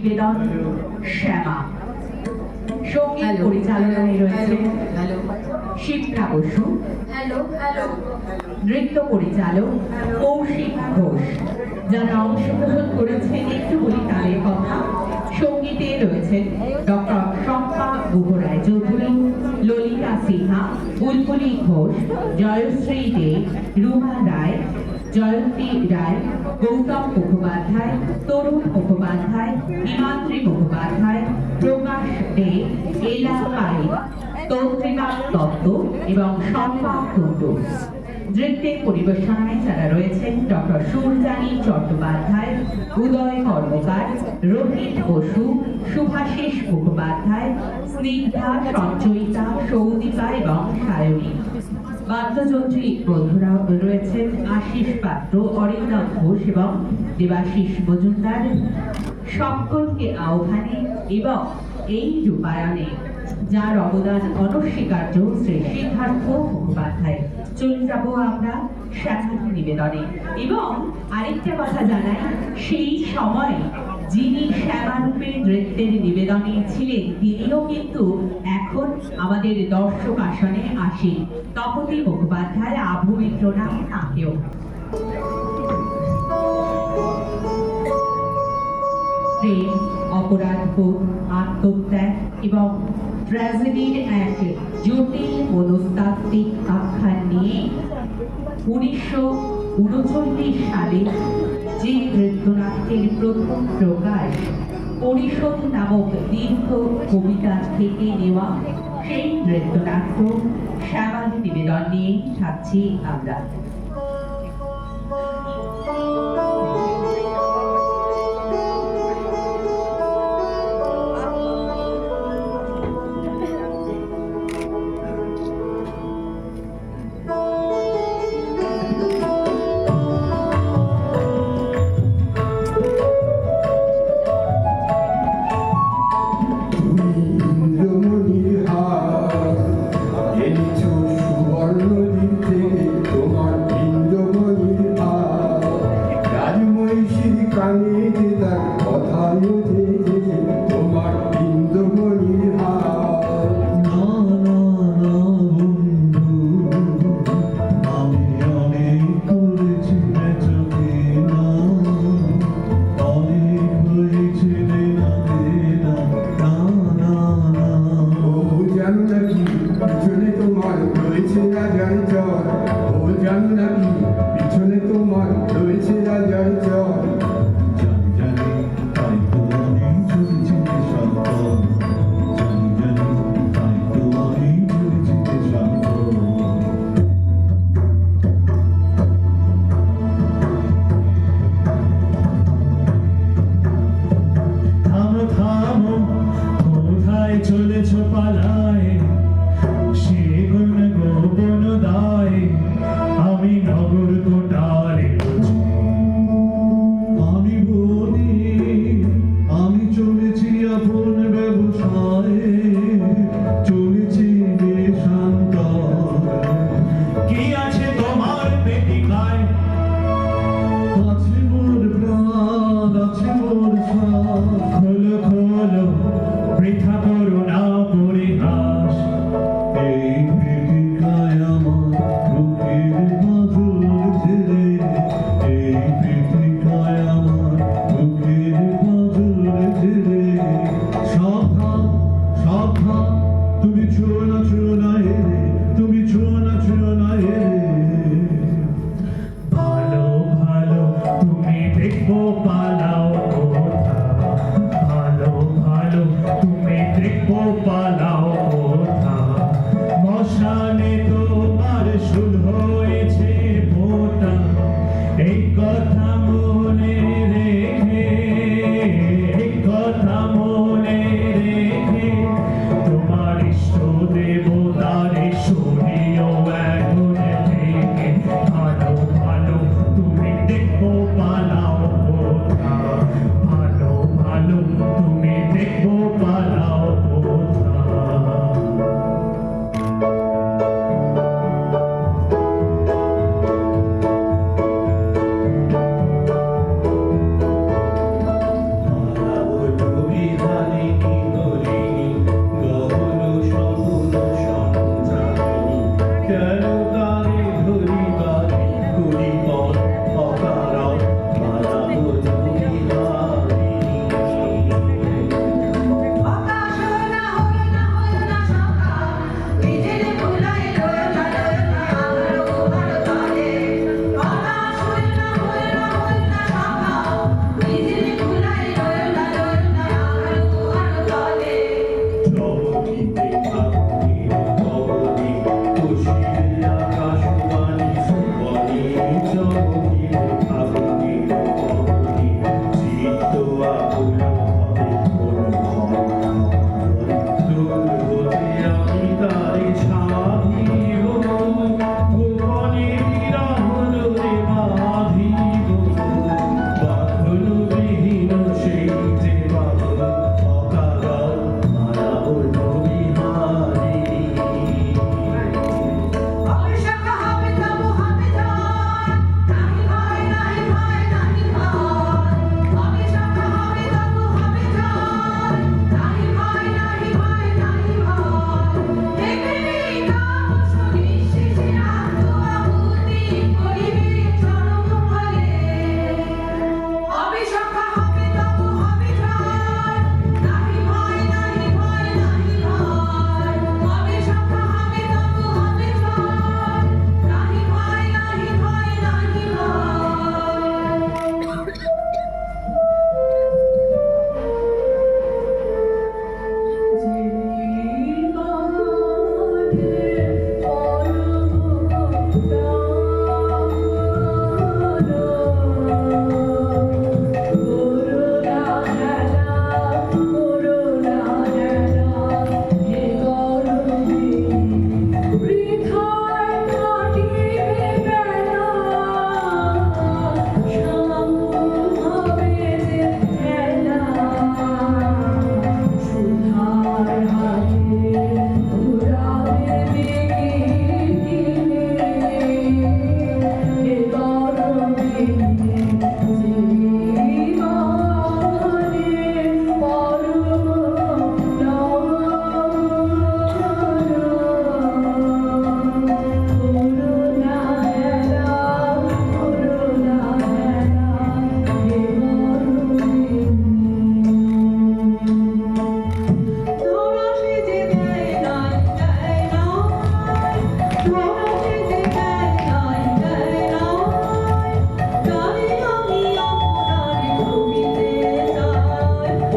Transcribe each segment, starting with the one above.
নিবেদন শ্যামা। সঙ্গীত পরিচালনায় রয়েছে শিপ্রা বসু, নৃত্য পরিচালক কৌশিক ঘোষ। যারা অংশগ্রহণ করেছেন একটু বলি তাদের কথা। সঙ্গীতে রয়েছেন ডক্টর শম্পা গুহরায় চৌধুরী, ললিতা সিনহা, বুলবুলি ঘোষ, জয়শ্রী দে, রুমা রায়, জয়ন্তী রায়, গৌতম মুখোপাধ্যায়, তরুণ মুখোপাধ্যায়, হিমাদ্রি মুখোপাধ্যায়, প্রকাশ দে, এলা পাই, তন্ত্রিমা দত্ত এবং শম্পা কুণ্ডু। নৃত্যের পরিবেশনায় যারা রয়েছেন ডক্টর সুরজানী চট্টোপাধ্যায়, উদয় কর্মকার, রোহিত বসু, শুভাশিস মুখোপাধ্যায়, স্নিগ্ধা, সঞ্চয়িতা, সৌদীপা এবং সায়নী। বাদ্যযন্ত্রী বন্ধুরা রয়েছেন আশিস পাত্র, অরিন্দম ঘোষ এবং দেবাশিস মজুমদার। সকলকে আহ্বানে এবং এই রূপায়ণে যার অবদান অনস্বীকার্য শ্রী সিদ্ধার্থ মুখোপাধ্যায়। চলে যাব আমরা শ্যামার নিবেদনে। এবং আরেকটা কথা জানাই, সেই সময় যিনি শ্যামারূপে নৃত্যের নিবেদনে ছিলেন তিনিও কিন্তু এখন আমাদের দর্শক আসনে আসেন। তপতী মুখোপাধ্যায়, আভু মিত্র নাম তাকেও। প্রেম, অপরাধবোধ, আত্মত্যাগ এবং ট্র্যাজেডির এক জটিল মনস্তাত্ত্বিক আখ্যান নিয়ে 1939 সালে যে নৃত্যনাট্যের প্রথম প্রকাশ পরিশোধ নামক দীর্ঘ কবিতা থেকে নেওয়া, সেই নৃত্যনাট্য শ্যামার নিবেদন নিয়ে থাকছি আমরা। পিছনে তোমার রয়েছে রাজার চর, জানি জানি তাই তো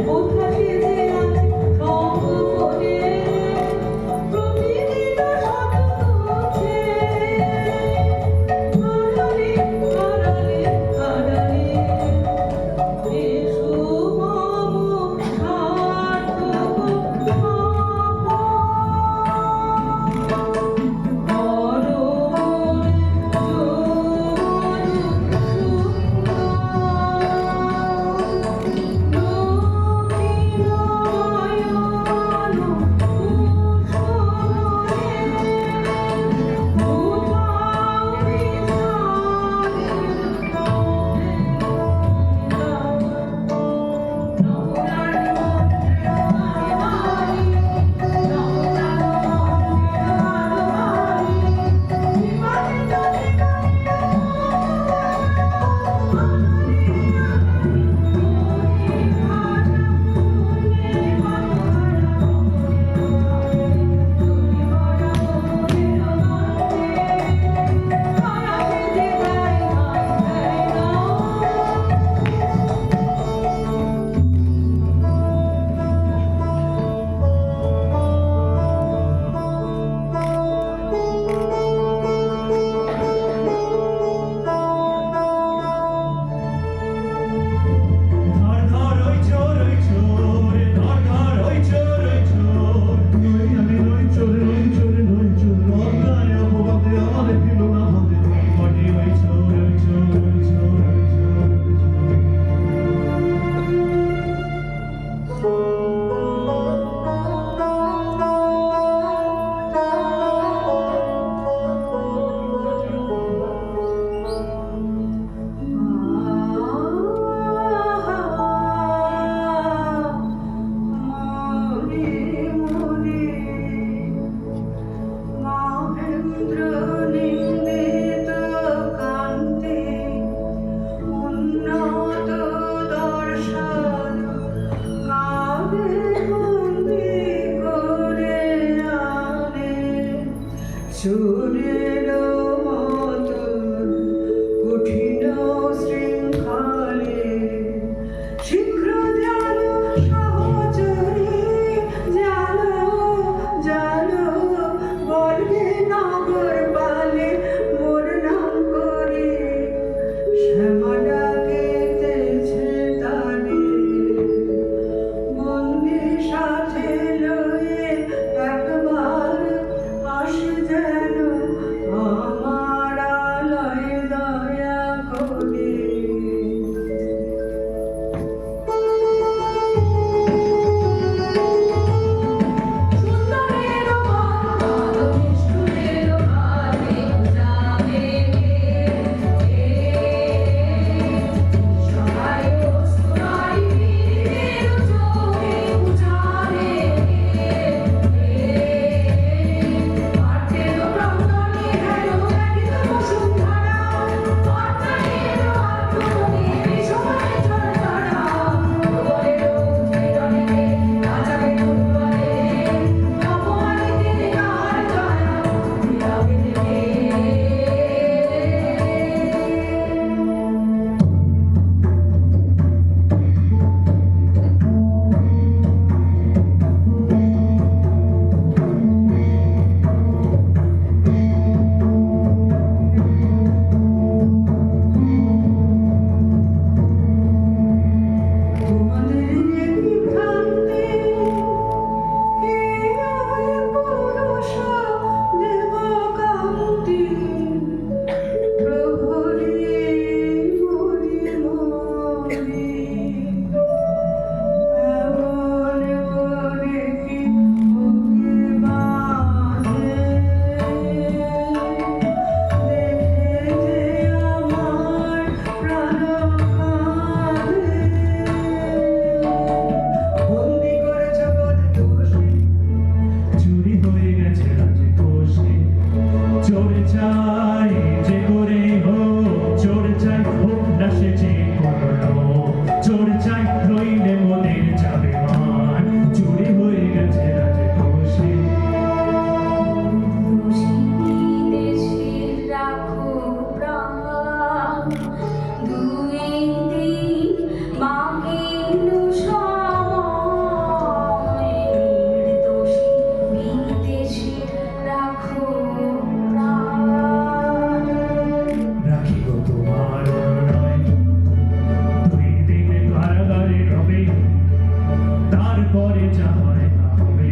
উদ্ভাসে যে আজ সম্পদে প্রতিদিন শত করছে আড়ালে আড়ালে আড়ালে এসো মম সার্থক ভাব তারপরে যা হয় তা হবে।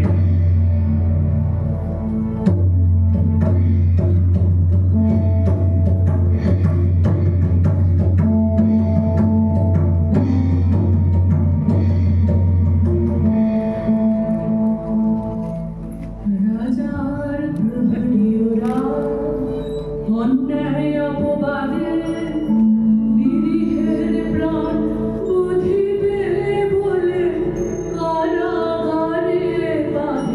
রাজার প্রহরীরা অন্যায় অপবাদে নিরীহের প্রাণ বুঝিবে বলে কারাগারে বাঁধে।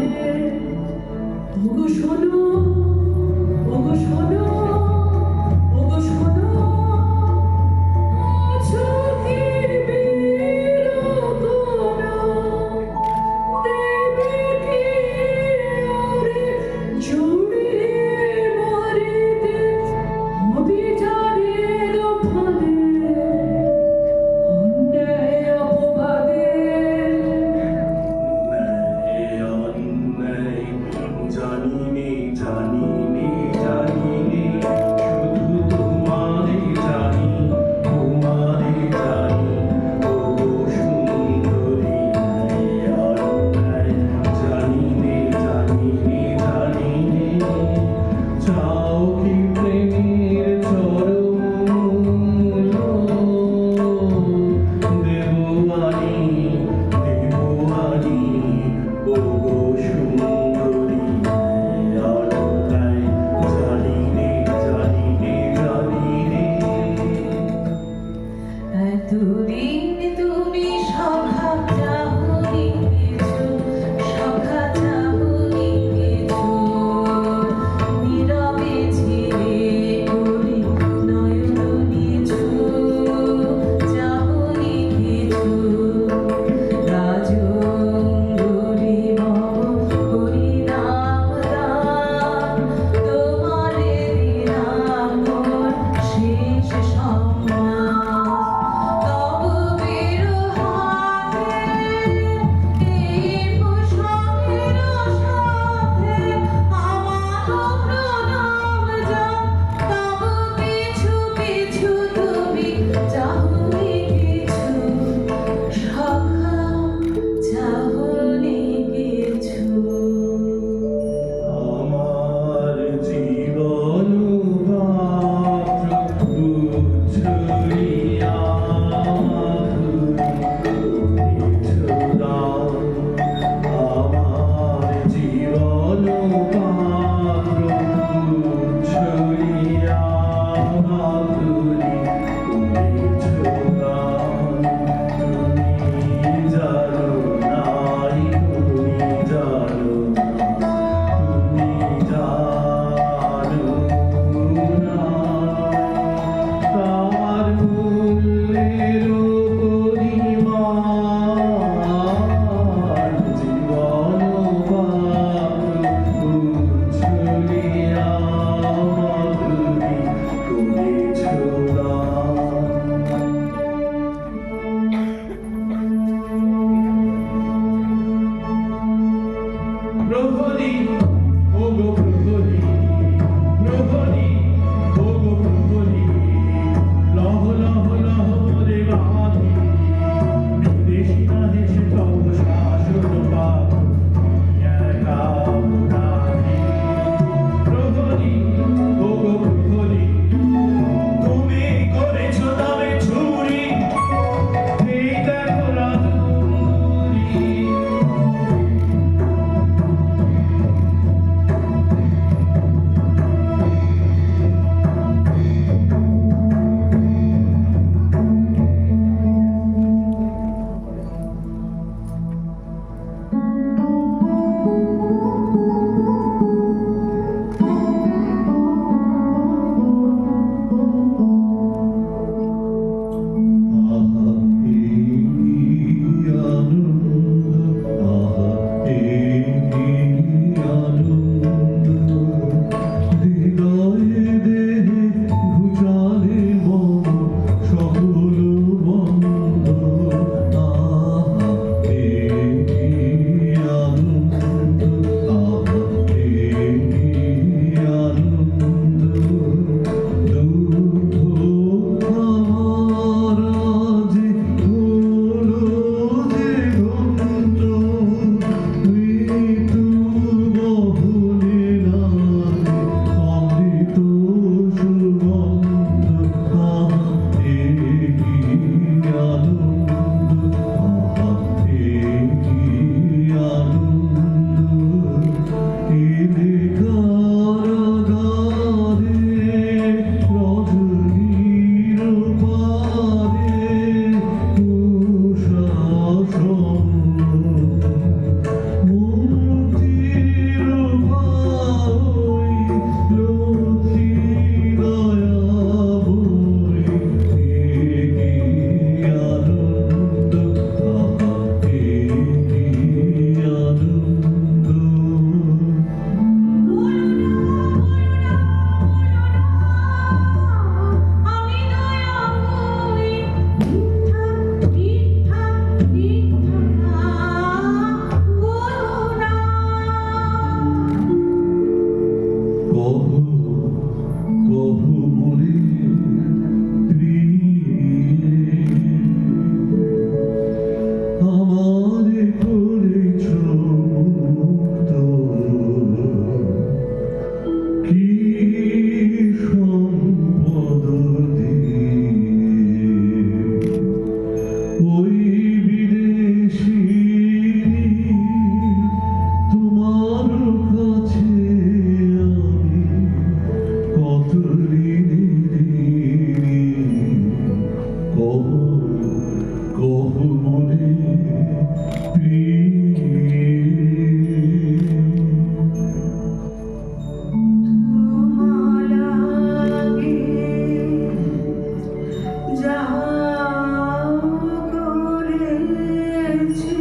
সপেছে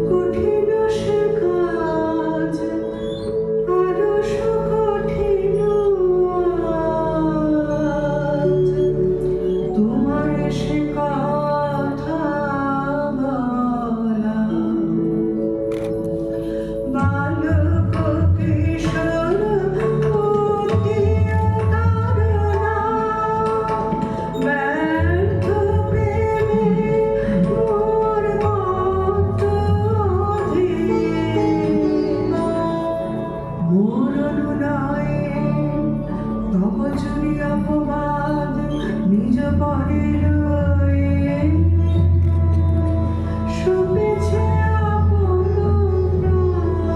কঠিন সে কাজ আরো কঠিন আজ তোমার সে কথা বলা বালক কিশোর অতীয় তারা ব্যর্থ প্রেমে মোর মত মোর অনুনয়ে তব চুরি অপবাদ নিজ পরে রয়ে সপেছে আপন প্রাণ।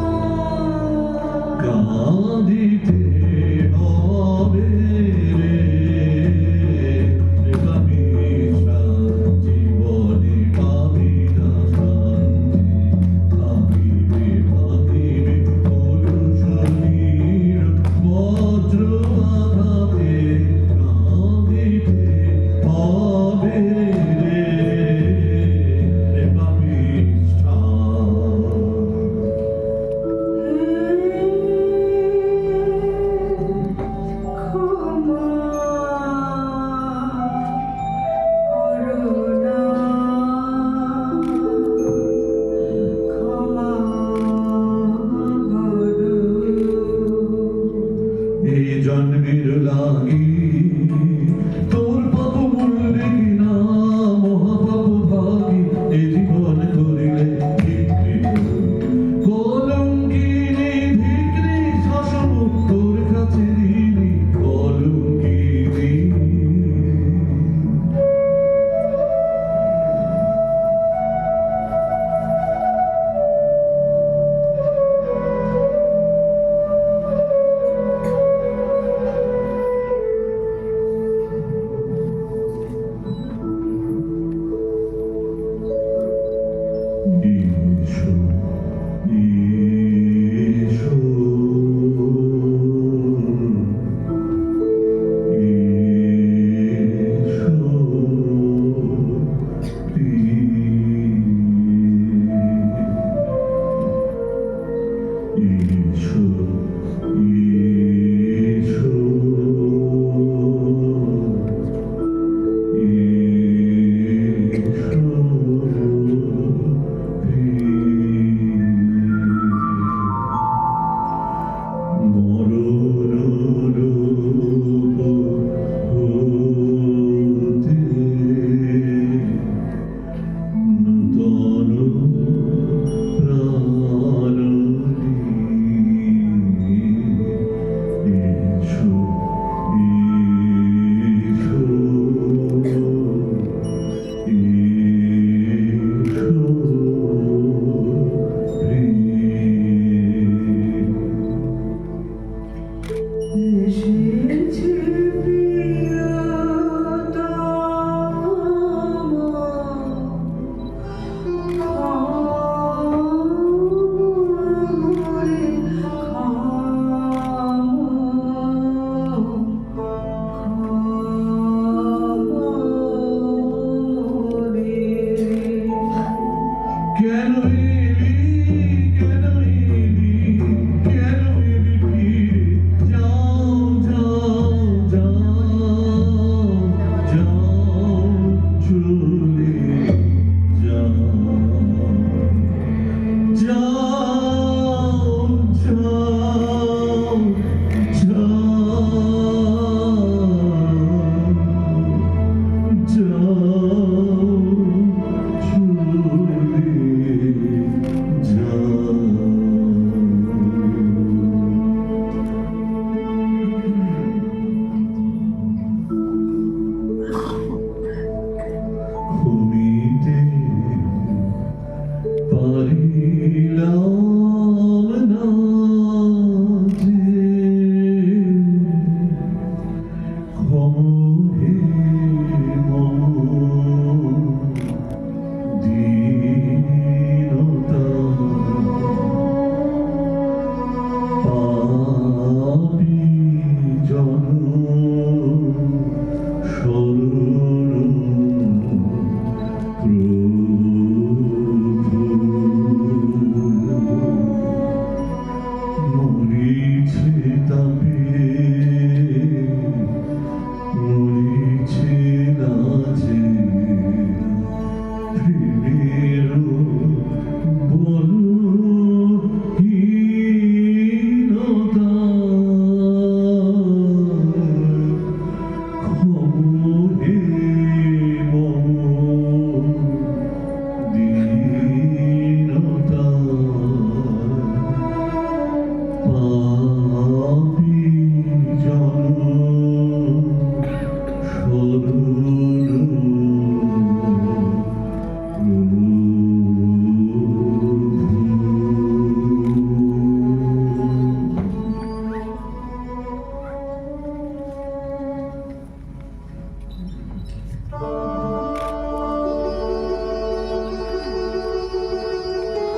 কাঁদিতে হবে রে বাবিসা জীবনে পাবি না শান্তি ভাবিবে পুরুষনীর বজ্র আঘাতে কাঁদিতে হবে রে বাবিসা ক্ষমা করুণা ক্ষমা করু এই জন্মের লাগি তোর পাপ মূল্যে কিনা মহাপাপ ভাগি এ জীবন করিলে কলঙ্কিনী ভিক্রি শাসন তোর কাছে দিনি কলঙ্কিনী ঈশো ঈশো ঈশো এসেছে প্রিয়তম ক্ষমরে কেন এলি কেন এলি কেন এলি ফিরে যাও যাও যাও যাও চলে যাও যাও যাও যাও যাও চলে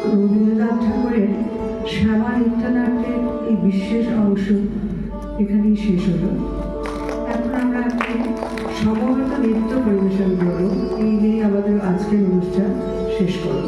রবীন্দ্রনাথ ঠাকুরের শ্যামা নৃত্যনাট্যের এই বিশেষ অংশ এখানেই শেষ হলো। এখন আমরা একটি সমবেত নৃত্য পরিবেশন করব, এই নিয়ে আমাদের আজকের অনুষ্ঠান শেষ করব।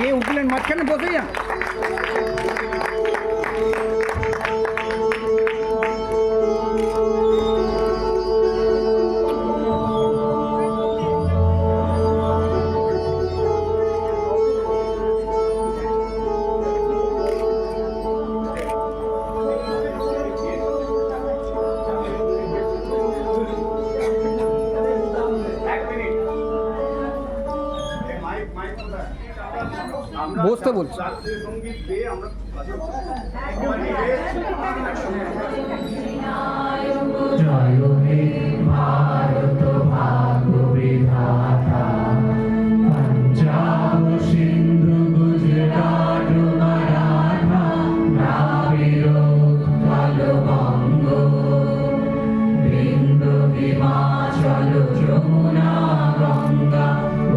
ये उठलेन মাঝখানে বসে যান। বসতে বলছি। জয় হে ভারত ভাগ্য বিধাতা, পঞ্জাব সিন্ধু গুজরাট মারাঠা, দ্রাবিড় উৎকল বঙ্গ, বিন্দু হিমাচল যমুনা গঙ্গা,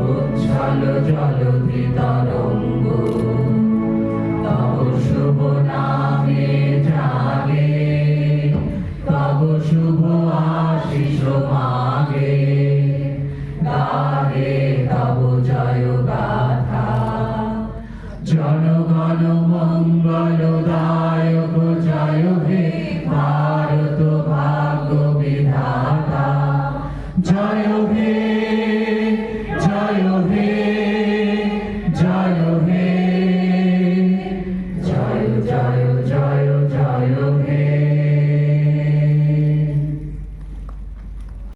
উচ্ছল জলধি তরঙ্গ, তব শুভ নামে জাগে, তব শুভ আশিস মাগে, গাহে তব জয় গাথা। জনগণ মঙ্গলদায়ক জয় হে ভারত ভাগ্য বিধাতা, জয় হে জয় হে জয় হে।